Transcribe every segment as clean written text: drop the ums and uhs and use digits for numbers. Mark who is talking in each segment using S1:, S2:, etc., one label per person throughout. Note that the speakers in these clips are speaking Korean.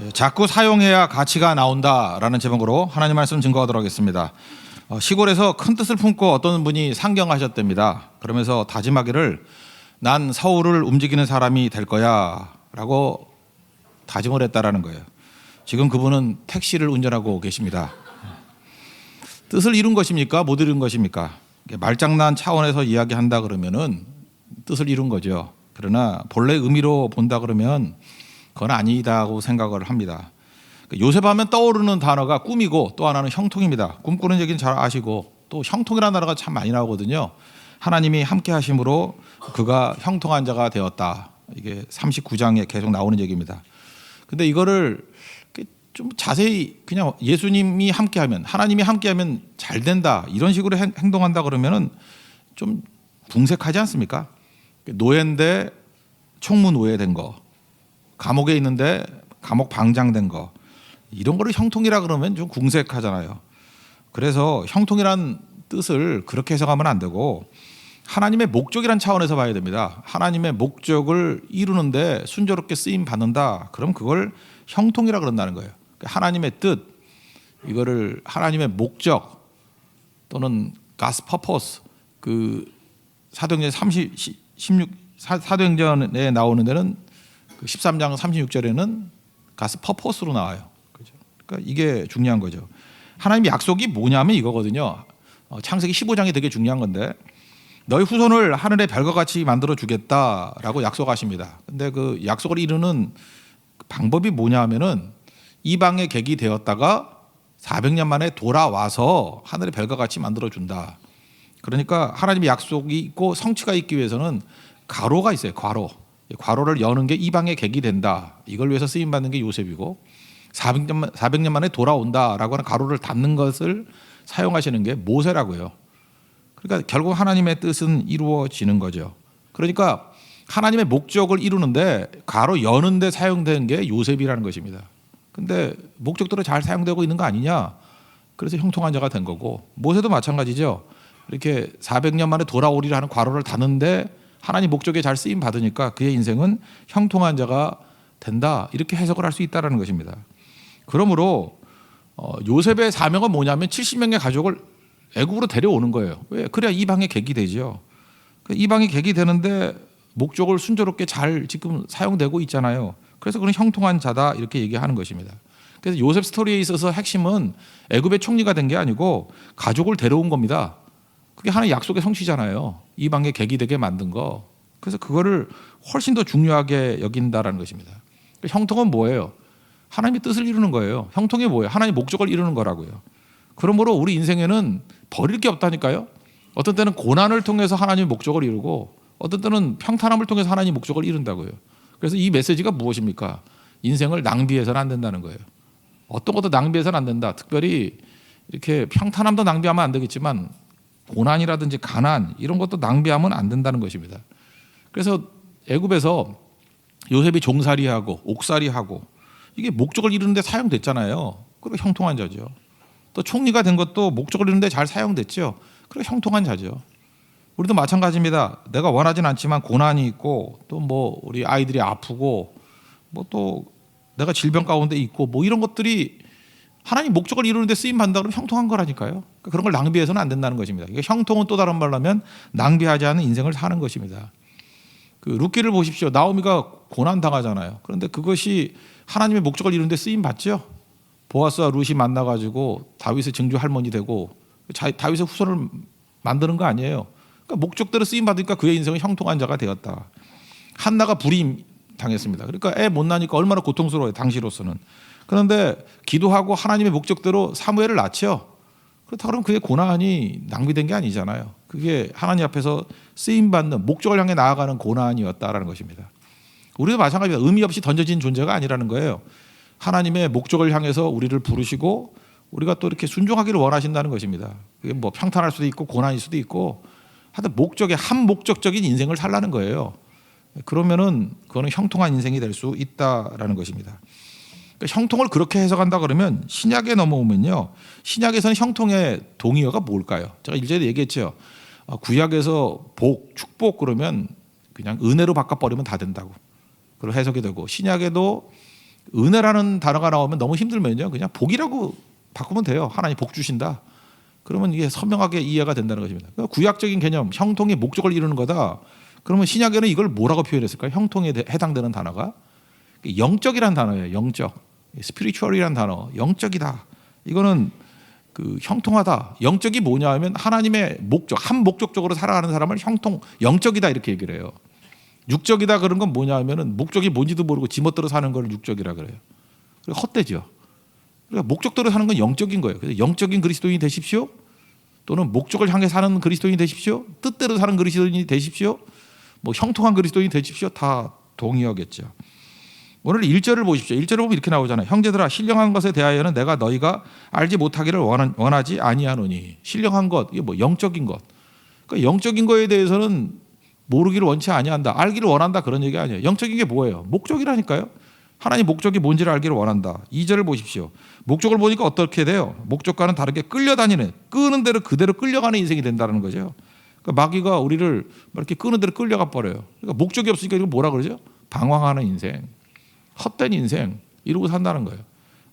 S1: 자꾸 사용해야 가치가 나온다라는 제목으로 하나님 말씀 증거하도록 하겠습니다. 시골에서 큰 뜻을 품고 어떤 분이 상경하셨답니다. 그러면서 다짐하기를 난 서울을 움직이는 사람이 될 거야 라고 다짐을 했다라는 거예요. 지금 그분은 택시를 운전하고 계십니다. 뜻을 이룬 것입니까? 못 이룬 것입니까? 말장난 차원에서 이야기한다 그러면은 뜻을 이룬 거죠. 그러나 본래 의미로 본다 그러면 그건 아니다고 생각을 합니다. 요셉 하면 떠오르는 단어가 꿈이고 또 하나는 형통입니다. 꿈꾸는 얘기는 잘 아시고 또 형통이라는 단어가 참 많이 나오거든요. 하나님이 함께 하심으로 그가 형통한 자가 되었다. 이게 39장에 계속 나오는 얘기입니다. 근데 이거를 좀 자세히 그냥 예수님이 함께하면, 하나님이 함께하면 잘 된다 이런 식으로 행동한다 그러면은 좀 궁색하지 않습니까? 노예인데 총무 노예된 거, 감옥에 있는데 감옥 방장된 거, 이런 거를 형통이라 그러면 좀 궁색하잖아요. 그래서 형통이란 뜻을 그렇게 해석하면 안 되고 하나님의 목적이란 차원에서 봐야 됩니다. 하나님의 목적을 이루는데 순조롭게 쓰임 받는다. 그럼 그걸 형통이라 그런다는 거예요. 하나님의 뜻, 이거를 하나님의 목적 또는 God's purpose, 그 사도행전 사도행전에 나오는 데는 그 13장 36절에는 God's purpose로 나와요. 그렇죠? 그러니까 이게 중요한 거죠. 하나님의 약속이 뭐냐면 이거거든요. 창세기 15장이 되게 중요한 건데 너희 후손을 하늘의 별과 같이 만들어 주겠다라고 약속하십니다. 근데 그 약속을 이루는 방법이 뭐냐 하면은 이방의 객이 되었다가 400년 만에 돌아와서 하늘의 별과 같이 만들어 준다. 그러니까 하나님의 약속이 있고 성취가 있기 위해서는 괄호가 있어요. 괄호를 여는 게 이방의 객이 된다. 이걸 위해서 쓰임 받는 게 요셉이고 400년 만에 돌아온다라고 하는 괄호를 닫는 것을 사용하시는 게 모세라고요. 그러니까 결국 하나님의 뜻은 이루어지는 거죠. 그러니까 하나님의 목적을 이루는데 괄호 여는 데 사용된 게 요셉이라는 것입니다. 근데 목적대로 잘 사용되고 있는 거 아니냐? 그래서 형통한 자가 된 거고 모세도 마찬가지죠. 이렇게 400년 만에 돌아오리라 하는 괄호를 닫는데 하나님 목적에 잘 쓰임 받으니까 그의 인생은 형통한 자가 된다. 이렇게 해석을 할 수 있다는 것입니다. 그러므로 요셉의 사명은 뭐냐면 70명의 가족을 애굽으로 데려오는 거예요. 왜? 그래야 이방의 객이 되죠. 이방의 객이 되는데 목적을 순조롭게 잘 지금 사용되고 있잖아요. 그래서 그는 형통한 자다 이렇게 얘기하는 것입니다. 그래서 요셉 스토리에 있어서 핵심은 애굽의 총리가 된 게 아니고 가족을 데려온 겁니다. 그게 하나의 약속의 성취잖아요. 이방의 객이 되게 만든 거. 그래서 그거를 훨씬 더 중요하게 여긴다라는 것입니다. 형통은 뭐예요? 하나님의 뜻을 이루는 거예요. 형통이 뭐예요? 하나님의 목적을 이루는 거라고요. 그러므로 우리 인생에는 버릴 게 없다니까요. 어떤 때는 고난을 통해서 하나님의 목적을 이루고 어떤 때는 평탄함을 통해서 하나님의 목적을 이룬다고요. 그래서 이 메시지가 무엇입니까? 인생을 낭비해서는 안 된다는 거예요. 어떤 것도 낭비해서는 안 된다. 특별히 이렇게 평탄함도 낭비하면 안 되겠지만 고난이라든지 가난 이런 것도 낭비하면 안 된다는 것입니다. 그래서 애굽에서 요셉이 종살이하고 옥살이하고 이게 목적을 이루는 데 사용됐잖아요. 그리고 형통한 자죠. 또 총리가 된 것도 목적을 이루는 데 잘 사용됐죠. 그리고 형통한 자죠. 우리도 마찬가지입니다. 내가 원하진 않지만 고난이 있고 또 뭐 우리 아이들이 아프고 뭐 또 내가 질병 가운데 있고 뭐 이런 것들이 하나님 목적을 이루는 데 쓰임 받는다 그러면 형통한 거라니까요. 그러니까 그런 걸 낭비해서는 안 된다는 것입니다. 형통은 또 다른 말로 하면 낭비하지 않은 인생을 사는 것입니다. 그 룻기를 보십시오. 나오미가 고난 당하잖아요. 그런데 그것이 하나님의 목적을 이루는 데 쓰임 받죠. 보아스와 룻이 만나가지고 다윗의 증조 할머니 되고 다윗의 후손을 만드는 거 아니에요. 그러니까 목적대로 쓰임 받으니까 그의 인생은 형통한 자가 되었다. 한나가 불임 당했습니다. 그러니까 애 못 나니까 얼마나 고통스러워요. 당시로서는. 그런데 기도하고 하나님의 목적대로 사무엘을 낳죠. 그렇다 그러면 그의 고난이 낭비된 게 아니잖아요. 그게 하나님 앞에서 쓰임 받는 목적을 향해 나아가는 고난이었다라는 것입니다. 우리도 마찬가지입니다. 의미 없이 던져진 존재가 아니라는 거예요. 하나님의 목적을 향해서 우리를 부르시고 우리가 또 이렇게 순종하기를 원하신다는 것입니다. 그게 뭐 평탄할 수도 있고 고난일 수도 있고 하여튼 목적에 한 목적적인 인생을 살라는 거예요. 그러면은 그거는 형통한 인생이 될 수 있다라는 것입니다. 그러니까 형통을 그렇게 해석한다 그러면 신약에 넘어오면요. 신약에서는 형통의 동의어가 뭘까요? 제가 일전에 얘기했죠. 구약에서 복, 축복 그러면 그냥 은혜로 바꿔버리면 다 된다고. 그런 해석이 되고 신약에도 은혜라는 단어가 나오면 너무 힘들면요, 그냥 복이라고 바꾸면 돼요. 하나님 복 주신다. 그러면 이게 선명하게 이해가 된다는 것입니다. 그러니까 구약적인 개념, 형통의 목적을 이루는 거다. 그러면 신약에는 이걸 뭐라고 표현했을까요? 형통에 해당되는 단어가 영적이란 단어예요. 영적, 스피리추얼이란 단어, 영적이다. 이거는 그 형통하다. 영적이 뭐냐 하면 하나님의 목적, 한 목적적으로 살아가는 사람을 영적이다 이렇게 얘기를 해요. 육적이다 그런 건 뭐냐 하면은 목적이 뭔지도 모르고 지멋대로 사는 걸 육적이라 그래요. 헛되죠. 그러니까 목적대로 사는 건 영적인 거예요. 그래서 영적인 그리스도인이 되십시오. 또는 목적을 향해 사는 그리스도인이 되십시오. 뜻대로 사는 그리스도인이 되십시오. 뭐 형통한 그리스도인이 되십시오. 다 동의하겠죠. 오늘 1절을 보십시오. 1절을 보면 이렇게 나오잖아요. 형제들아, 신령한 것에 대하여는 내가 너희가 알지 못하기를 원하지 아니하노니. 신령한 것, 이게 뭐 영적인 것. 그러니까 영적인 거에 대해서는 모르기를 원치 아니한다. 알기를 원한다 그런 얘기 아니에요. 영적인 게 뭐예요? 목적이라니까요. 하나님 목적이 뭔지를 알기를 원한다. 2절을 보십시오. 목적을 보니까 어떻게 돼요? 목적과는 다르게 끌려다니는, 끄는 대로 그대로 끌려가는 인생이 된다는 거죠. 그러니까 마귀가 우리를 이렇게 끄는 대로 끌려가 버려요. 그러니까 목적이 없으니까 이걸 뭐라 그러죠? 방황하는 인생, 헛된 인생 이러고 산다는 거예요.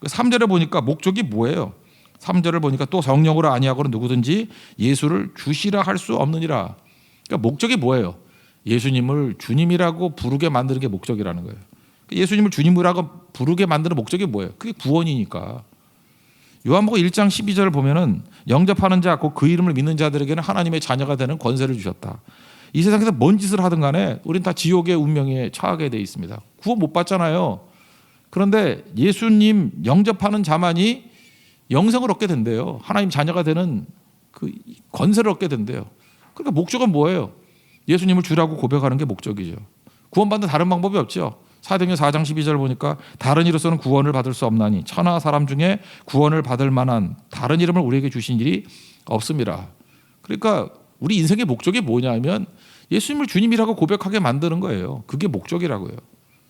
S1: 3절에 보니까 목적이 뭐예요? 3절을 보니까 또 성령으로 아니하고는 누구든지 예수를 주시라 할 수 없느니라. 그러니까 목적이 뭐예요? 예수님을 주님이라고 부르게 만드는 게 목적이라는 거예요. 예수님을 주님이라고 부르게 만드는 목적이 뭐예요? 그게 구원이니까. 요한복음 1장 12절을 보면은 영접하는 자, 곧 그 이름을 믿는 자들에게는 하나님의 자녀가 되는 권세를 주셨다. 이 세상에서 뭔 짓을 하든 간에 우린 다 지옥의 운명에 처하게 돼 있습니다. 구원 못 받잖아요. 그런데 예수님 영접하는 자만이 영생을 얻게 된대요. 하나님 자녀가 되는 그 권세를 얻게 된대요. 그러니까 목적은 뭐예요? 예수님을 주라고 고백하는 게 목적이죠. 구원받는 다른 방법이 없죠. 사도행전 4장 12절 보니까 다른 이로서는 구원을 받을 수 없나니 천하 사람 중에 구원을 받을 만한 다른 이름을 우리에게 주신 일이 없습니다. 그러니까 우리 인생의 목적이 뭐냐면 예수님을 주님이라고 고백하게 만드는 거예요. 그게 목적이라고요.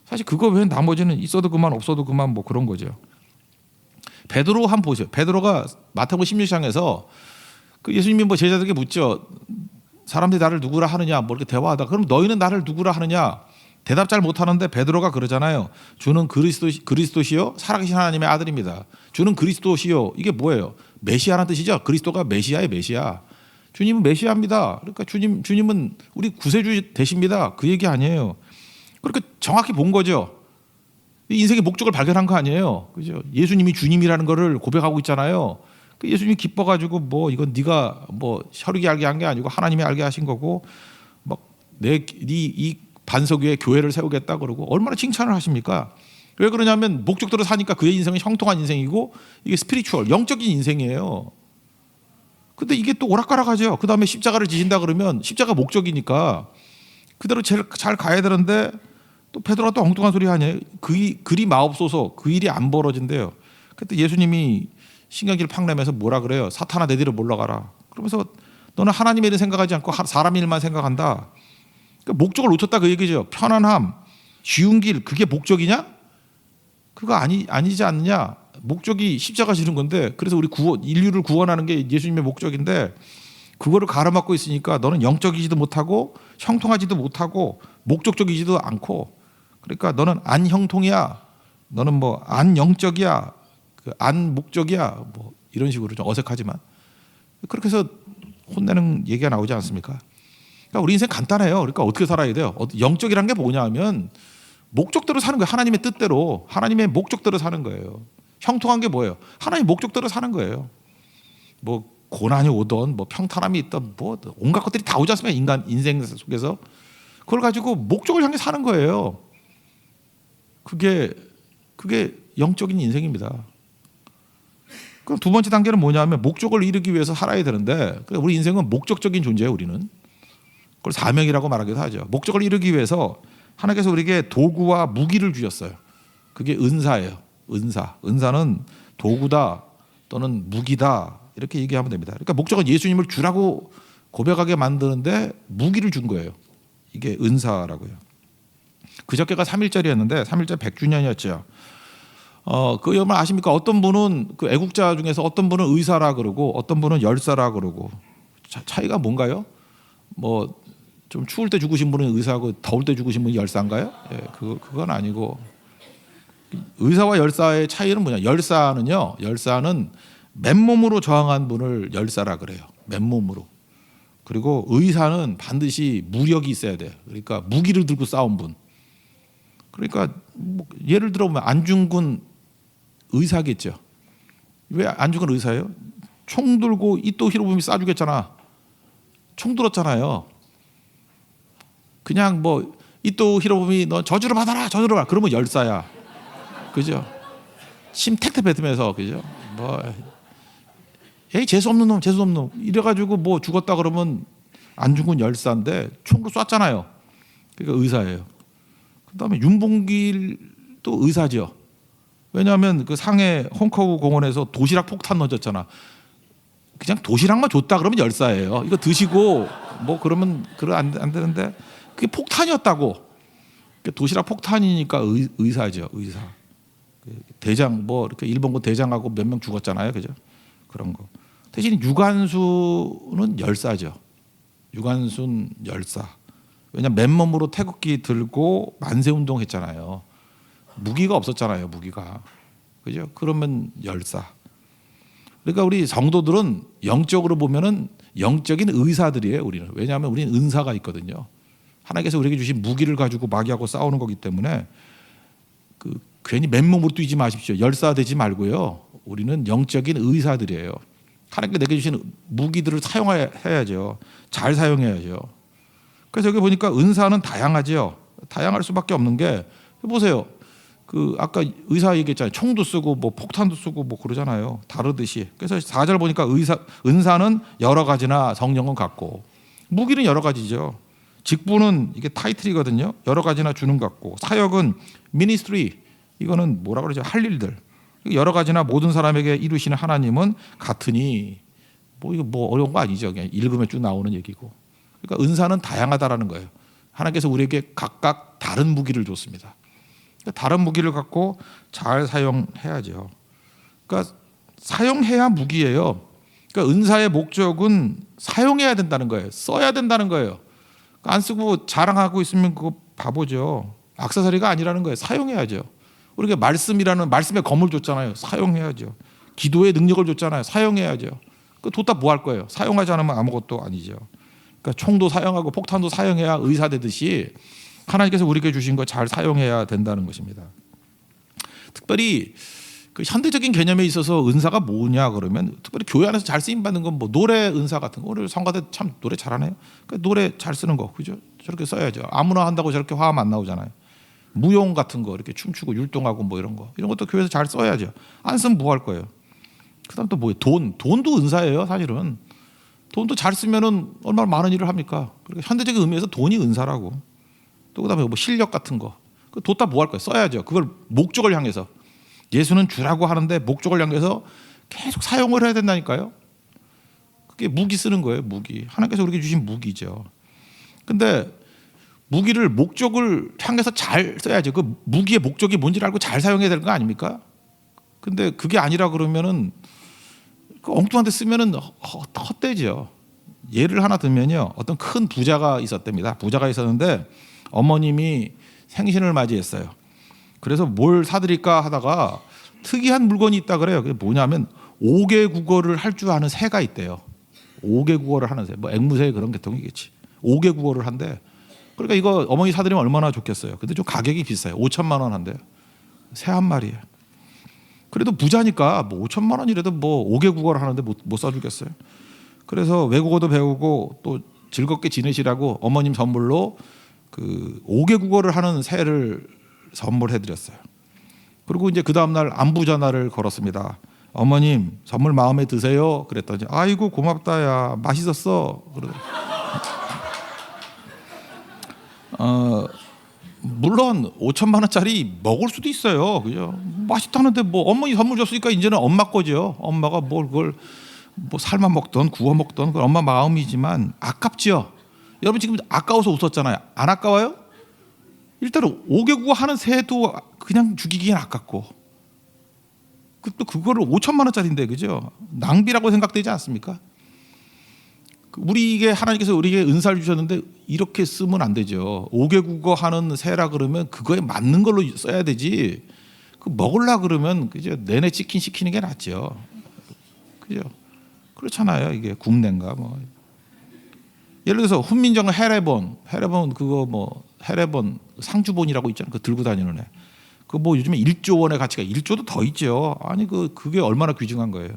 S1: 사실 그거 외엔 나머지는 있어도 그만 없어도 그만 뭐 그런 거죠. 베드로 한번 보세요. 베드로가 마태복음 16장에서 그 예수님이 뭐 제자들에게 묻죠. 사람들이 나를 누구라 하느냐 뭐 이렇게 대화하다. 그럼 너희는 나를 누구라 하느냐? 대답 잘 못하는데 베드로가 그러잖아요. 주는 그리스도시요 살아계신 하나님의 아들입니다. 주는 그리스도시요. 이게 뭐예요? 메시아라는 뜻이죠. 그리스도가 메시아의 메시아. 주님은 메시아입니다. 그러니까 주님은 우리 구세주 되십니다. 그 얘기 아니에요. 그렇게 정확히 본 거죠. 인생의 목적을 발견한 거 아니에요. 그죠? 예수님이 주님이라는 거를 고백하고 있잖아요. 예수님이 기뻐가지고 뭐 이건 네가 뭐 혈육이 알게 한 게 아니고 하나님이 알게 하신 거고 이 반석 위에 교회를 세우겠다 그러고 얼마나 칭찬을 하십니까? 왜 그러냐면 목적대로 사니까 그의 인생은 형통한 인생이고 이게 스피리추얼 영적인 인생이에요. 근데 이게 또 오락가락하죠. 그 다음에 십자가를 지신다 그러면 십자가 목적이니까 그대로 잘 가야 되는데 또 베드로가 또 엉뚱한 소리 하냐. 그리 마옵소서 그 일이 안 벌어진대요. 그때 예수님이 신경기를 팍 내면서 뭐라 그래요? 사탄아 내 뒤로 물러가라. 그러면서 너는 하나님의 일을 생각하지 않고 사람 일만 생각한다. 그러니까 목적을 놓쳤다 그 얘기죠. 편안함, 쉬운 길 그게 목적이냐? 그거 아니지 않느냐? 목적이 십자가 지는 건데 그래서 우리 인류를 구원하는 게 예수님의 목적인데 그거를 가로막고 있으니까 너는 영적이지도 못하고 형통하지도 못하고 목적적이지도 않고 그러니까 너는 안 형통이야. 너는 뭐 안 영적이야. 안 목적이야. 뭐 이런 식으로 좀 어색하지만 그렇게 해서 혼내는 얘기가 나오지 않습니까? 그러니까 우리 인생 간단해요. 그러니까 어떻게 살아야 돼요? 영적이란 게 뭐냐 하면 목적대로 사는 거예요. 하나님의 뜻대로 하나님의 목적대로 사는 거예요. 형통한 게 뭐예요? 하나님의 목적대로 사는 거예요. 뭐 고난이 오던 뭐 평탄함이 있던 뭐 온갖 것들이 다 오지 않습니까? 인간 인생 속에서 그걸 가지고 목적을 향해 사는 거예요. 그게 영적인 인생입니다. 그럼 두 번째 단계는 뭐냐면 목적을 이루기 위해서 살아야 되는데 우리 인생은 목적적인 존재예요. 우리는 그걸 사명이라고 말하기도 하죠. 목적을 이루기 위해서 하나님께서 우리에게 도구와 무기를 주셨어요. 그게 은사예요. 은사는 도구다 또는 무기다 이렇게 얘기하면 됩니다. 그러니까 목적은 예수님을 주라고 고백하게 만드는데 무기를 준 거예요. 이게 은사라고요. 그저께가 3.1절이었는데 3.1절 100주년이었죠. 그 여러분 아십니까? 어떤 분은 그 애국자 중에서 어떤 분은 의사라 그러고 어떤 분은 열사라 그러고 차이가 뭔가요? 뭐 좀 추울 때 죽으신 분은 의사고 더울 때 죽으신 분이 열사인가요? 예, 그건 아니고 의사와 열사의 차이는 뭐냐? 열사는 맨몸으로 저항한 분을 열사라 그래요. 맨몸으로. 그리고 의사는 반드시 무력이 있어야 돼요. 그러니까 무기를 들고 싸운 분. 그러니까 뭐 예를 들어 보면 안중근 의사겠죠. 왜 안중근 의사예요? 총 들고 이토 히로부미 쏴주겠잖아. 총 들었잖아요. 그냥 뭐 이토 히로부미 너 저주를 받아라, 저주를 받아. 그러면 열사야. 그죠? 침 택택 뱉으면서 그죠? 뭐 에이 재수 없는 놈 이래가지고 뭐 죽었다 그러면 안중근 열사인데 총으로 쐈잖아요. 그러니까 의사예요. 그다음에 윤봉길도 의사죠. 왜냐하면 그 상해 홍커우 공원에서 도시락 폭탄 넣어줬잖아. 그냥 도시락만 줬다 그러면 열사예요. 이거 드시고 뭐 그러면 안 되는데 그게 폭탄이었다고. 도시락 폭탄이니까 의사죠. 의사. 대장 뭐 이렇게 일본군 대장하고 몇 명 죽었잖아요. 그죠? 그런 거. 대신 유관수는 열사죠. 유관순 열사. 왜냐면 맨몸으로 태극기 들고 만세 운동 했잖아요. 무기가 없었잖아요. 무기가. 그죠? 그러면 열사. 그러니까 우리 성도들은 영적으로 보면은 영적인 의사들이에요. 우리는. 왜냐하면 우리는 은사가 있거든요. 하나님께서 우리에게 주신 무기를 가지고 마귀하고 싸우는 거기 때문에 괜히 맨몸으로 뛰지 마십시오. 열사 되지 말고요. 우리는 영적인 의사들이에요. 하나님께 내게 주신 무기들을 사용해야죠. 잘 사용해야죠. 그래서 여기 보니까 은사는 다양하죠. 다양할 수밖에 없는 게 보세요. 아까 의사 얘기했잖아요. 총도 쓰고 뭐 폭탄도 쓰고 뭐 그러잖아요. 다르듯이. 그래서 4절 보니까 은사는 여러 가지나 성령은 같고 무기는 여러 가지죠. 직분은 이게 타이틀이거든요. 여러 가지나 주는 것 같고 사역은 미니스트리 이거는 뭐라 그러죠? 할 일들. 여러 가지나 모든 사람에게 이루시는 하나님은 같으니 이거 어려운 거 아니죠. 그냥 읽으면 쭉 나오는 얘기고. 그러니까 은사는 다양하다라는 거예요. 하나님께서 우리에게 각각 다른 무기를 줬습니다. 다른 무기를 갖고 잘 사용해야죠. 그러니까 사용해야 무기예요. 그러니까 은사의 목적은 사용해야 된다는 거예요. 써야 된다는 거예요. 그러니까 안 쓰고 자랑하고 있으면 그거 바보죠. 악사사리가 아니라는 거예요. 사용해야죠. 우리가 말씀이라는 말씀의 검을 줬잖아요. 사용해야죠. 기도의 능력을 줬잖아요. 사용해야죠. 그 뒀다 뭐 할 거예요? 사용하지 않으면 아무것도 아니죠. 그러니까 총도 사용하고 폭탄도 사용해야 의사 되듯이 하나님께서 우리에게 주신 거 잘 사용해야 된다는 것입니다. 특별히 현대적인 개념에 있어서 은사가 뭐냐 그러면 특별히 교회 안에서 잘 쓰임 받는 건 뭐 노래 은사 같은 거. 오늘 성가대 참 노래 잘하네요. 그러니까 노래 잘 쓰는 거 그죠? 저렇게 써야죠. 아무나 한다고 저렇게 화음 안 나오잖아요. 무용 같은 거 이렇게 춤추고 율동하고 뭐 이런 것도 교회에서 잘 써야죠. 안 쓰면 뭐 할 거예요? 그다음 또 뭐예요? 돈도 은사예요. 사실은 돈도 잘 쓰면은 얼마나 많은 일을 합니까? 그러니까 현대적인 의미에서 돈이 은사라고. 또 그다음에 뭐 실력 같은 거. 그 뒀다 뭐 할 거예요? 써야죠. 그걸 목적을 향해서. 예수는 주라고 하는데 목적을 향해서 계속 사용을 해야 된다니까요. 그게 무기 쓰는 거예요. 무기. 하나님께서 우리에게 주신 무기죠. 근데 무기를 목적을 향해서 잘 써야죠. 그 무기의 목적이 뭔지를 알고 잘 사용해야 되는 거 아닙니까? 근데 그게 아니라 그러면은 엉뚱한 데 쓰면은 헛되죠. 예를 하나 들면요. 어떤 큰 부자가 있었답니다. 부자가 있었는데 어머님이 생신을 맞이했어요. 그래서 뭘 사드릴까 하다가 특이한 물건이 있다 그래요. 그게 뭐냐면 5개 국어를 할 줄 아는 새가 있대요. 5개 국어를 하는 새. 뭐 앵무새 그런 계통이겠지. 5개 국어를 한대. 그러니까 이거 어머니 사드리면 얼마나 좋겠어요. 근데 좀 가격이 비싸요. 5천만 원 한대요. 새 한 마리에. 그래도 부자니까 뭐 5천만 원이라도 뭐 5개 국어를 하는데 못 사주겠어요. 그래서 외국어도 배우고 또 즐겁게 지내시라고 어머님 선물로 5개 국어를 하는 새를 선물해드렸어요. 그리고 이제 그 다음날 안부 전화를 걸었습니다. 어머님 선물 마음에 드세요? 그랬더니 아이고 고맙다야 맛있었어. 물론 5천만 원짜리 먹을 수도 있어요. 그죠? 맛있다는데 뭐 어머니 선물 줬으니까 이제는 엄마 거죠. 엄마가 그걸 삶아 먹던 구워 먹던 그건 엄마 마음이지만 아깝죠. 여러분 지금 아까워서 웃었잖아요. 안 아까워요? 일단은 5개 국어 하는 새도 그냥 죽이기엔 아깝고 또 그거를 5천만 원짜리인데 그죠? 낭비라고 생각되지 않습니까? 우리에게 하나님께서 우리에게 은사를 주셨는데 이렇게 쓰면 안 되죠. 5개 국어 하는 새라 그러면 그거에 맞는 걸로 써야 되지. 그 먹으려 그러면 그죠 내내 치킨 시키는 게 낫죠. 그죠? 그렇잖아요. 이게 국내인가 뭐. 예를 들어서 훈민정음 해례본 그거 뭐 해례본 상주본이라고 있잖아요. 그 들고 다니는 애. 그 뭐 요즘에 1조 원의 가치가 1조도 더 있죠. 아니 그게 얼마나 귀중한 거예요.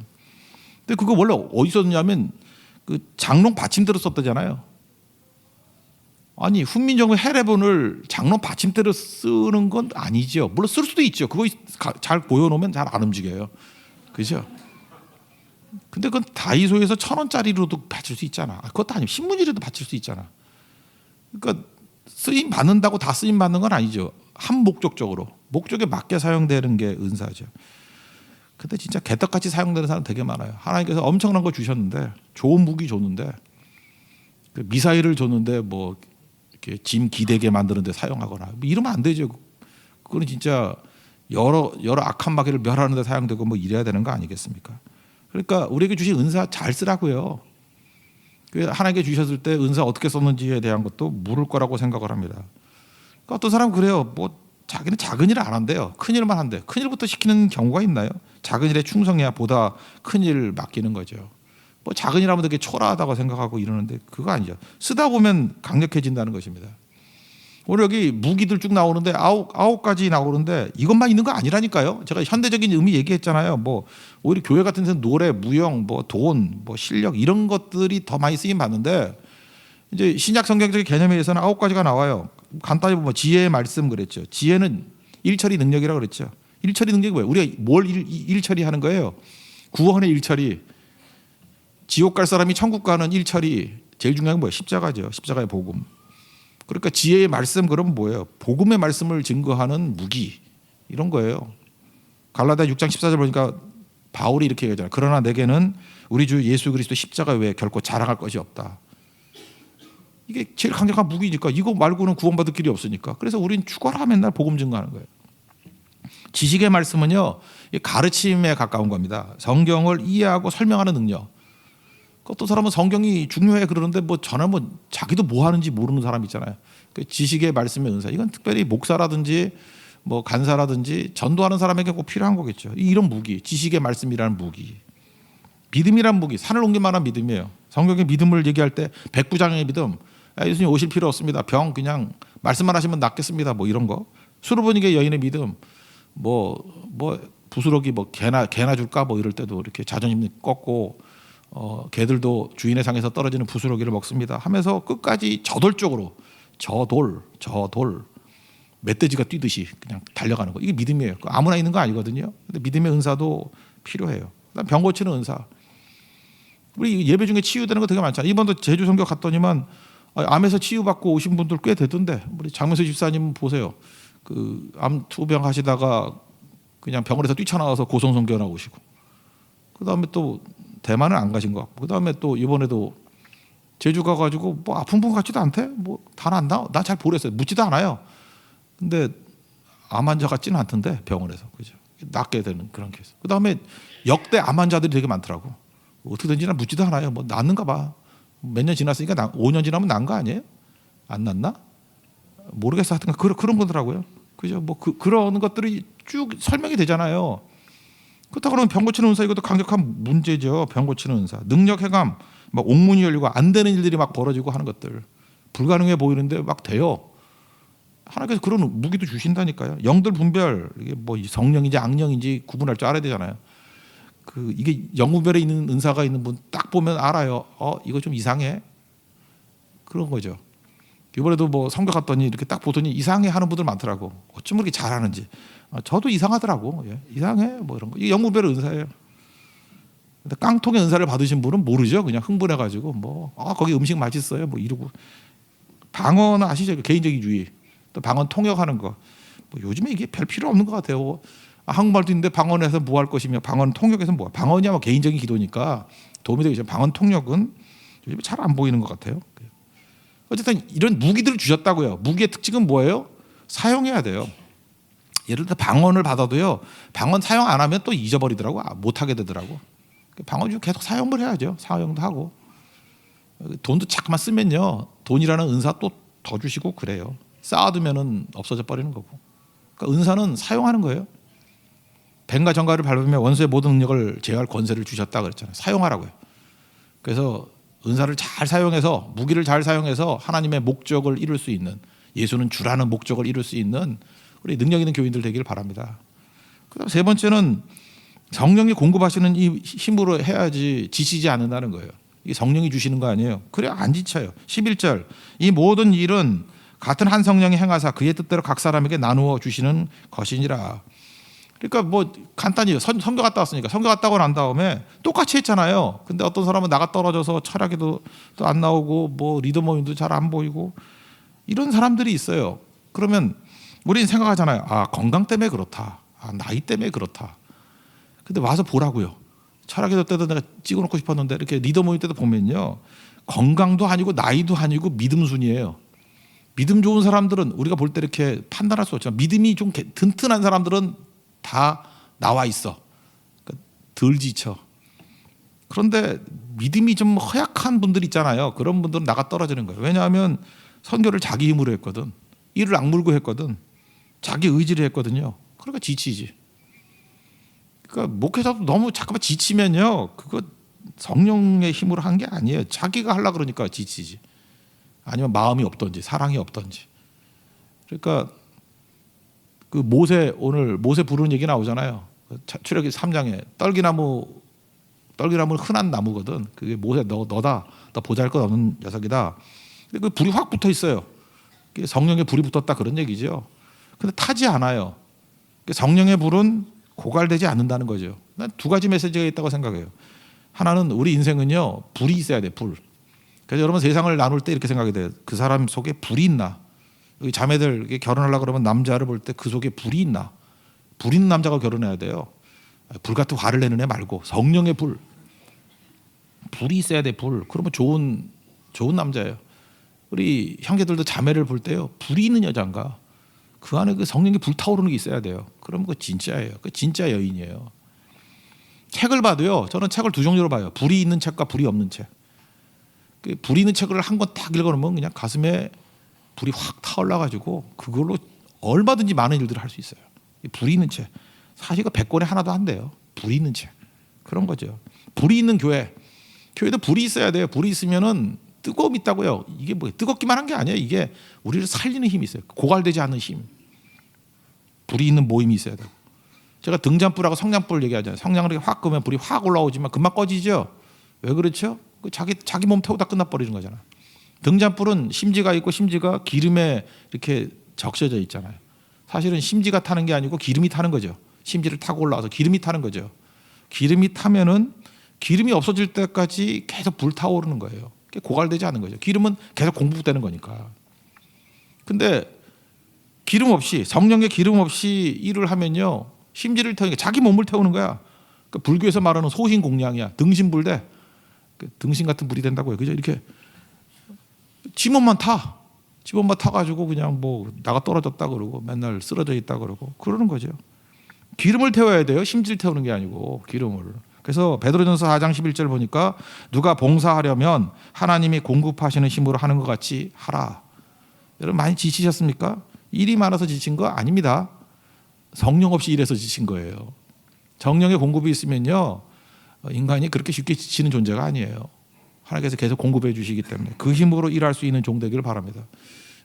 S1: 근데 그거 원래 어디서 썼냐면 그 장롱 받침대로 썼다잖아요. 아니 훈민정음 해례본을 장롱 받침대로 쓰는 건 아니죠. 물론 쓸 수도 있죠. 그거 잘 보여놓으면 잘 안 움직여요. 그죠? 근데 그건 다이소에서 1,000원짜리로도 받칠 수 있잖아. 그것도 아니고 신문지라도 받칠 수 있잖아. 그러니까 쓰임 받는다고 다 쓰임 받는 건 아니죠. 한 목적적으로 목적에 맞게 사용되는 게 은사죠. 근데 진짜 개떡같이 사용되는 사람 되게 많아요. 하나님께서 엄청난 거 주셨는데 좋은 무기 줬는데 그 미사일을 줬는데 뭐 이렇게 짐 기대게 만드는데 사용하거나 뭐 이러면 안 되죠. 그거는 진짜 여러 악한 마귀를 멸하는데 사용되고 뭐 이래야 되는 거 아니겠습니까? 그러니까 우리에게 주신 은사 잘 쓰라고요. 하나님께 주셨을 때 은사 어떻게 썼는지에 대한 것도 물을 거라고 생각을 합니다. 그러니까 어떤 사람은 그래요. 뭐 자기는 작은 일을 안 한대요. 큰 일만 한대. 큰 일부터 시키는 경우가 있나요? 작은 일에 충성해야 보다 큰 일 맡기는 거죠. 뭐 작은 일 하면 되게 초라하다고 생각하고 이러는데 그거 아니죠. 쓰다 보면 강력해진다는 것입니다. 오늘 여기 무기들 쭉 나오는데 아홉 가지 나오는데 이것만 있는 거 아니라니까요. 제가 현대적인 의미 얘기했잖아요. 뭐 오히려 교회 같은 데는 노래, 무용, 뭐 돈, 뭐 실력 이런 것들이 더 많이 쓰임 받는데 이제 신약 성경적인 개념에 의해서는 9가지가 나와요. 간단히 보면 지혜의 말씀 그랬죠. 지혜는 일처리 능력이라고 그랬죠. 일처리 능력이 뭐예요? 우리가 뭘 일처리하는 거예요? 구원의 일처리. 지옥 갈 사람이 천국 가는 일처리. 제일 중요한 건 뭐예요? 십자가죠. 십자가의 복음. 그러니까 지혜의 말씀 그러면 뭐예요? 복음의 말씀을 증거하는 무기 이런 거예요. 갈라디아 6장 14절 보니까 바울이 이렇게 얘기하잖아요. 그러나 내게는 우리 주 예수 그리스도 십자가 외에 결코 자랑할 것이 없다. 이게 제일 강력한 무기니까 이거 말고는 구원받을 길이 없으니까. 그래서 우린 죽어라 맨날 복음 증거하는 거예요. 지식의 말씀은요 가르침에 가까운 겁니다. 성경을 이해하고 설명하는 능력. 어떤 사람은 성경이 중요해 그러는데 뭐 저는 뭐 자기도 뭐 하는지 모르는 사람 있잖아요. 그 지식의 말씀의 은사. 이건 특별히 목사라든지 뭐 간사라든지 전도하는 사람에게 꼭 필요한 거겠죠. 이런 무기, 지식의 말씀이라는 무기. 믿음이란 무기, 산을 옮길 만한 믿음이에요. 성경의 믿음을 얘기할 때 백부장의 믿음. 예수님 오실 필요 없습니다. 병 그냥 말씀만 하시면 낫겠습니다. 뭐 이런 거. 수르보니게 여인의 믿음. 뭐 부스러기 뭐 개나 줄까 뭐 이럴 때도 이렇게 자존심 꺾고 개들도 주인의 상에서 떨어지는 부스러기를 먹습니다 하면서 끝까지 저돌적으로 저돌 멧돼지가 뛰듯이 그냥 달려가는 거. 이게 믿음이에요. 아무나 있는 거 아니거든요. 근데 믿음의 은사도 필요해요. 그다음 병 고치는 은사. 우리 예배 중에 치유되는 거 되게 많잖아요. 이번도 제주 선교 갔더니만 암에서 치유받고 오신 분들 꽤 되던데 우리 장명수 집사님 보세요. 그 암 투병 하시다가 그냥 병원에서 뛰쳐나와서 고성 선교나 오시고 그다음에 또 대만은 안 가신 것 같고 그다음에 또 이번에도 제주 가가지고 뭐 아픈 분 같지도 않대. 뭐 다 낫나? 나 잘 모르겠어요. 묻지도 않아요. 근데 암 환자 같지는 않던데 병원에서 그죠? 낫게 되는 그런 케이스. 그다음에 역대 암 환자들이 되게 많더라고. 어떻게 된지 난 묻지도 않아요. 뭐 낫는가 봐. 몇 년 지났으니까 5년 지나면 난 거 아니에요? 안 낫나? 모르겠어. 하여튼 그런 거더라고요. 그죠? 뭐 그런 것들이 쭉 설명이 되잖아요. 그렇다고 그러면 병 고치는 은사 이것도 강력한 문제죠. 병 고치는 은사. 능력 해감, 막 옥문이 열리고 안 되는 일들이 막 벌어지고 하는 것들. 불가능해 보이는데 막 돼요. 하나님께서 그런 무기도 주신다니까요. 영들 분별, 이게 뭐 성령인지 악령인지 구분할 줄 알아야 되잖아요. 이게 영분별에 있는 은사가 있는 분 딱 보면 알아요. 이거 좀 이상해. 그런 거죠. 이번에도 뭐 성교 갔더니 이렇게 딱 보더니 이상해 하는 분들 많더라고. 어쩜 그렇게 잘하는지. 저도 이상하더라고. 이상해 뭐 이런 거. 이게 영분별의 은사예요. 근데 깡통의 은사를 받으신 분은 모르죠. 그냥 흥분해가지고 뭐 거기 음식 맛있어요. 뭐 이러고. 방언은 아시죠? 개인적인 주의. 또 방언 통역하는 거. 뭐 요즘에 이게 별 필요 없는 것 같아요. 한국말도 있는데 방언에서 뭐 할 것이며 방언 통역에서 뭐 방언이야 뭐 개인적인 기도니까 도움이 되겠죠. 방언 통역은 요즘에 잘 안 보이는 것 같아요. 어쨌든 이런 무기들을 주셨다고요. 무기의 특징은 뭐예요? 사용해야 돼요. 예를 들어 방언을 받아도요. 방언 사용 안 하면 또 잊어버리더라고. 못 하게 되더라고. 방언 계속 사용을 해야죠. 사용도 하고. 돈도 자꾸만 쓰면요. 돈이라는 은사 또 더 주시고 그래요. 쌓아두면은 없어져 버리는 거고. 그러니까 은사는 사용하는 거예요. 뱀과 정갈을 밟으며 원수의 모든 능력을 제어할 권세를 주셨다 그랬잖아요. 사용하라고요. 그래서 은사를 잘 사용해서 무기를 잘 사용해서 하나님의 목적을 이룰 수 있는, 예수는 주라는 목적을 이룰 수 있는 우리 능력 있는 교인들 되기를 바랍니다. 그다음 세 번째는 성령이 공급하시는 이 힘으로 해야지 지치지 않는다는 거예요. 이게 성령이 주시는 거 아니에요. 그래 안 지쳐요. 11절 이 모든 일은 같은 한 성령이 행하사 그의 뜻대로 각 사람에게 나누어 주시는 것이니라. 그러니까 뭐 간단히 선교 갔다 왔으니까 선교 갔다 오고 난 다음에 똑같이 했잖아요. 근데 어떤 사람은 나가 떨어져서 철학에도 또 안 나오고 뭐 리더 모임도 잘 안 보이고 이런 사람들이 있어요. 그러면 우리는 생각하잖아요. 아, 건강 때문에 그렇다. 아, 나이 때문에 그렇다. 근데 와서 보라고요. 철학에도 때도 내가 찍어놓고 싶었는데 이렇게 리더 모임 때도 보면요. 건강도 아니고 나이도 아니고 믿음 순이에요. 믿음 좋은 사람들은 우리가 볼 때 이렇게 판단할 수 없지만 믿음이 좀 튼튼한 사람들은 다 나와 있어. 그러니까 덜 지쳐. 그런데 믿음이 좀 허약한 분들 있잖아요. 그런 분들은 나가 떨어지는 거예요. 왜냐하면 선교를 자기 힘으로 했거든. 이를 악물고 했거든. 자기 의지를 했거든요. 그러니까 지치지. 그러니까 목회자도 너무 잠깐만 지치면요. 그거 성령의 힘으로 한 게 아니에요. 자기가 하려고 그러니까 지치지. 아니면 마음이 없던지 사랑이 없던지. 그러니까 그 오늘 모세 부르는 얘기 나오잖아요. 출애굽기 3장에 떨기나무는 흔한 나무거든. 그게 모세 너다. 너 보잘것없는 녀석이다. 근데 그 불이 확 붙어 있어요. 성령의 불이 붙었다 그런 얘기죠. 근데 타지 않아요. 성령의 불은 고갈되지 않는다는 거죠. 난 두 가지 메시지가 있다고 생각해요. 하나는 우리 인생은요. 불이 있어야 돼. 불. 그래서 여러분 세상을 나눌 때 이렇게 생각이 돼요. 그 사람 속에 불이 있나. 여기 자매들 결혼하려고 그러면 남자를 볼 때 그 속에 불이 있나. 불 있는 남자가 결혼해야 돼요. 불 같은 화를 내는 애 말고 성령의 불. 불이 있어야 돼. 불. 그러면 좋은 남자예요. 우리 형제들도 자매를 볼 때요. 불이 있는 여자인가. 그 안에 그 성령이 불타오르는 게 있어야 돼요. 그러면 그거 진짜예요. 그 진짜 여인이에요. 책을 봐도요. 저는 책을 두 종류로 봐요. 불이 있는 책과 불이 없는 책. 그 불이 있는 책을 한 권 딱 읽어놓으면 그냥 가슴에 불이 확 타올라가지고 그걸로 얼마든지 많은 일들을 할 수 있어요. 불이 있는 책. 사실 그 100권에 하나도 안 돼요. 불이 있는 책. 그런 거죠. 불이 있는 교회. 교회도 불이 있어야 돼요. 불이 있으면은 뜨거움이 있다고요. 이게 뭐 뜨겁기만 한 게 아니에요. 이게 우리를 살리는 힘이 있어요. 고갈되지 않는 힘. 불이 있는 모임이 있어야 돼요. 제가 등잔불하고 성냥불 얘기하잖아요. 성냥을 이렇게 확 끄면 불이 확 올라오지만 금방 꺼지죠. 왜 그렇죠? 자기 몸 태우다 끝나버리는 거잖아요. 등잔불은 심지가 있고 심지가 기름에 이렇게 적셔져 있잖아요. 사실은 심지가 타는 게 아니고 기름이 타는 거죠. 심지를 타고 올라와서 기름이 타는 거죠. 기름이 타면은 기름이 없어질 때까지 계속 불타오르는 거예요. 고갈되지 않는 거죠. 기름은 계속 공급되는 거니까. 근데 기름 없이 성령의 기름 없이 일을 하면요. 심지를 태우니까 자기 몸을 태우는 거야. 그러니까 불교에서 말하는 소신공양이야. 등신불대. 등신 같은 불이 된다고요. 그죠? 이렇게 지몸만 타가지고 그냥 뭐 나가 떨어졌다 그러고 맨날 쓰러져 있다 그러고 그러는 거죠. 기름을 태워야 돼요. 심지를 태우는 게 아니고 기름을. 그래서 베드로전서 4장 11절 보니까 누가 봉사하려면 하나님이 공급하시는 힘으로 하는 것 같이 하라. 여러분 많이 지치셨습니까? 일이 많아서 지친 거 아닙니다. 성령 없이 일해서 지친 거예요. 성령의 공급이 있으면요. 인간이 그렇게 쉽게 지치는 존재가 아니에요. 하나님께서 계속 공급해 주시기 때문에 그 힘으로 일할 수 있는 종 되기를 바랍니다.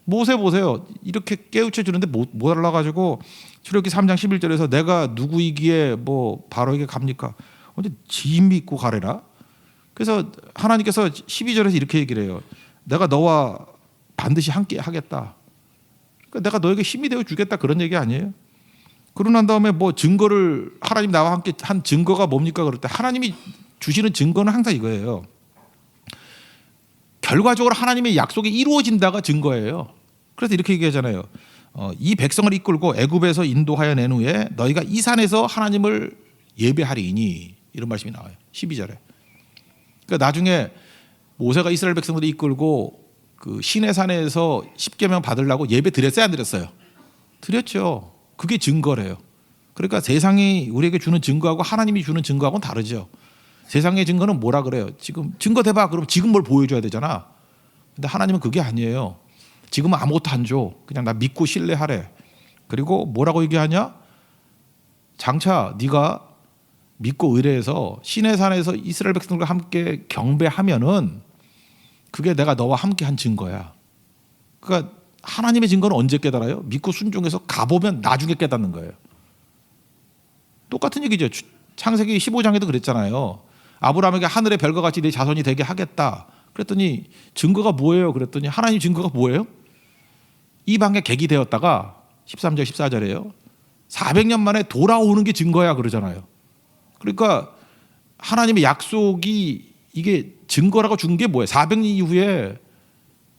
S1: 모세 보세요. 이렇게 깨우쳐 주는데 못 알아가지고 출애굽기 3장 11절에서 내가 누구이기에 뭐 바로에게 갑니까? 언제 지 믿고 가래라. 그래서 하나님께서 12절에서 이렇게 얘기를 해요. 내가 너와 반드시 함께 하겠다. 그러니까 내가 너에게 힘이 되어 주겠다 그런 얘기 아니에요? 그러고 난 다음에 뭐 증거를 하나님 나와 함께 한 증거가 뭡니까? 그럴 때 하나님이 주시는 증거는 항상 이거예요. 결과적으로 하나님의 약속이 이루어진다가 증거예요. 그래서 이렇게 얘기하잖아요. 이 백성을 이끌고 애굽에서 인도하여 낸 후에 너희가 이 산에서 하나님을 예배하리니 이런 말씀이 나와요. 12절에. 그러니까 나중에 모세가 이스라엘 백성들을 이끌고 그 시내산에서 십계명 받으려고 예배 드렸어요, 안 드렸어요? 드렸죠. 그게 증거래요. 그러니까 세상이 우리에게 주는 증거하고 하나님이 주는 증거하고는 다르죠. 세상의 증거는 뭐라 그래요? 지금 증거 대봐. 그럼 지금 뭘 보여줘야 되잖아. 근데 하나님은 그게 아니에요. 지금은 아무것도 안 줘. 그냥 나 믿고 신뢰하래. 그리고 뭐라고 얘기하냐? 장차 네가 믿고 의뢰해서 시내산에서 이스라엘 백성들과 함께 경배하면은 그게 내가 너와 함께 한 증거야. 그러니까 하나님의 증거는 언제 깨달아요? 믿고 순종해서 가보면 나중에 깨닫는 거예요. 똑같은 얘기죠. 창세기 15장에도 그랬잖아요. 아브라함에게 하늘의 별과 같이 네 자손이 되게 하겠다. 그랬더니 증거가 뭐예요? 그랬더니 하나님 증거가 뭐예요? 이방에 객이 되었다가 13절 14절에요. 400년 만에 돌아오는 게 증거야 그러잖아요. 그러니까 하나님의 약속이 이게 증거라고 준 게 뭐예요? 400년 이후에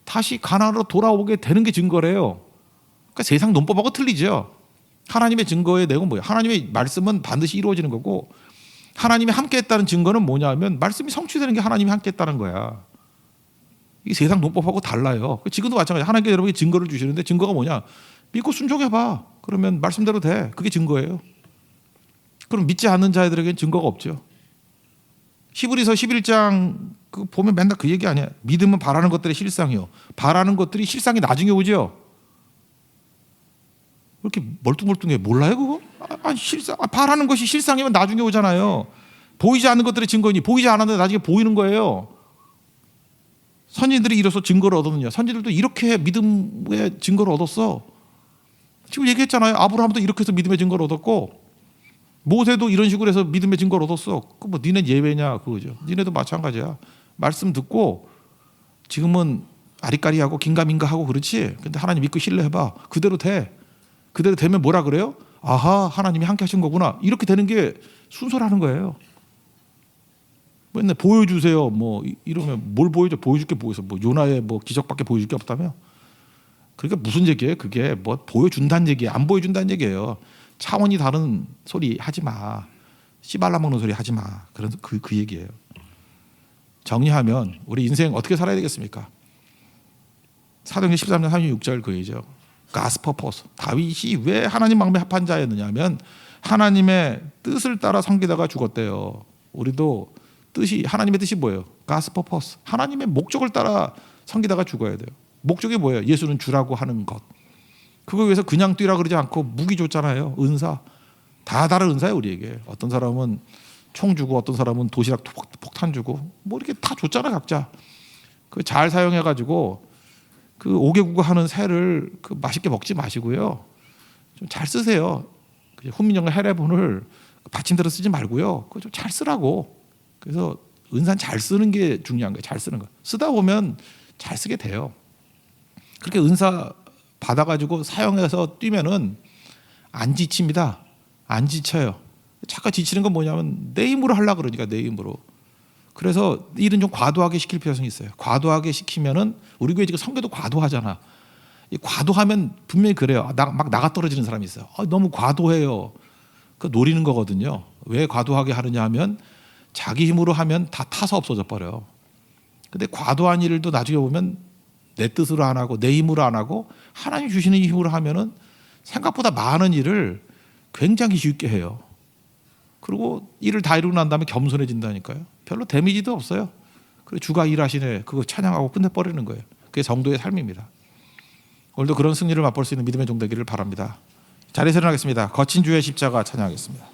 S1: 다시 가나안으로 돌아오게 되는 게 증거래요. 그러니까 세상 논법하고 틀리죠. 하나님의 증거의 내용은 뭐예요? 하나님의 말씀은 반드시 이루어지는 거고 하나님이 함께했다는 증거는 뭐냐면 말씀이 성취되는 게 하나님이 함께했다는 거야. 이게 세상 논법하고 달라요. 지금도 마찬가지야. 하나님께 여러분에게 증거를 주시는데 증거가 뭐냐? 믿고 순종해봐. 그러면 말씀대로 돼. 그게 증거예요. 그럼 믿지 않는 자들에게는 증거가 없죠. 히브리서 11장 그 보면 맨날 그 얘기 아니야. 믿음은 바라는 것들의 실상이요. 바라는 것들이 실상이 나중에 오죠. 왜 이렇게 멀뚱멀뚱해? 몰라요 그거? 바라는 것이 실상이면 나중에 오잖아요. 보이지 않는 것들의 증거니 보이지 않았는데 나중에 보이는 거예요. 선진들이 이로써 증거를 얻었느냐? 선진들도 이렇게 믿음의 증거를 얻었어. 지금 얘기했잖아요. 아브라함도 이렇게 해서 믿음의 증거를 얻었고 모세도 이런 식으로 해서 믿음의 증거를 얻었어. 그 뭐 니네 예외냐 그거죠. 니네도 마찬가지야. 말씀 듣고 지금은 아리까리하고 긴가민가하고 그렇지. 근데 하나님 믿고 신뢰해봐. 그대로 돼. 그대로 되면 뭐라 그래요? 아하 하나님이 함께 하신 거구나. 이렇게 되는 게 순서라는 거예요. 맨날 보여주세요. 뭐 이러면 뭘 보여줘? 보여줄 게 뭐 있어? 뭐 요나의 뭐 기적밖에 보여줄 게 없다며? 그러니까 무슨 얘기예요? 그게 뭐 보여준다는 얘기예요? 안 보여준다는 얘기예요? 차원이 다른 소리 하지 마. 씨발라 먹는 소리 하지 마. 그런 그 얘기예요. 정리하면 우리 인생 어떻게 살아야 되겠습니까? 사도행전 13장 36절 그이죠. 가스 퍼포스. 다윗이 왜 하나님 마음에 합한 자였느냐면 하나님의 뜻을 따라 섬기다가 죽었대요. 우리도 뜻이 하나님의 뜻이 뭐예요? 가스 퍼포스. 하나님의 목적을 따라 섬기다가 죽어야 돼요. 목적이 뭐예요? 예수는 주라고 하는 것. 그거 위해서 그냥 뛰라 그러지 않고 무기 줬잖아요. 은사. 다 다른 은사예요 우리에게. 어떤 사람은 총 주고 어떤 사람은 도시락 폭탄 주고 뭐 이렇게 다 줬잖아요 각자. 그 잘 사용해가지고 그 5개국어 하는 새를 그 맛있게 먹지 마시고요. 좀 잘 쓰세요. 훈민정음 해례본을 받침대로 쓰지 말고요. 그거 좀 잘 쓰라고. 그래서 은사는 잘 쓰는 게 중요한 거예요. 잘 쓰는 거. 쓰다 보면 잘 쓰게 돼요. 그렇게 은사 받아가지고 사용해서 뛰면은 안 지칩니다. 안 지쳐요. 잠깐 지치는 건 뭐냐면 내 힘으로 하려고 그러니까 내 힘으로. 그래서 일은 좀 과도하게 시킬 필요성이 있어요. 과도하게 시키면은 우리 교회 지금 선교도 과도하잖아. 과도하면 분명히 그래요. 막 나가 떨어지는 사람이 있어요. 너무 과도해요. 그 노리는 거거든요. 왜 과도하게 하느냐 하면 자기 힘으로 하면 다 타서 없어져 버려요. 근데 과도한 일도 나중에 보면 내 뜻으로 안 하고 내 힘으로 안 하고 하나님 주시는 힘으로 하면은 생각보다 많은 일을 굉장히 쉽게 해요. 그리고 일을 다 이루고 난 다음에 겸손해진다니까요. 별로 데미지도 없어요. 그리고 주가 일하시네 그거 찬양하고 끝내버리는 거예요. 그게 성도의 삶입니다. 오늘도 그런 승리를 맛볼 수 있는 믿음의 종 되기를 바랍니다. 자리에서 일어나겠습니다. 거친 주의 십자가 찬양하겠습니다.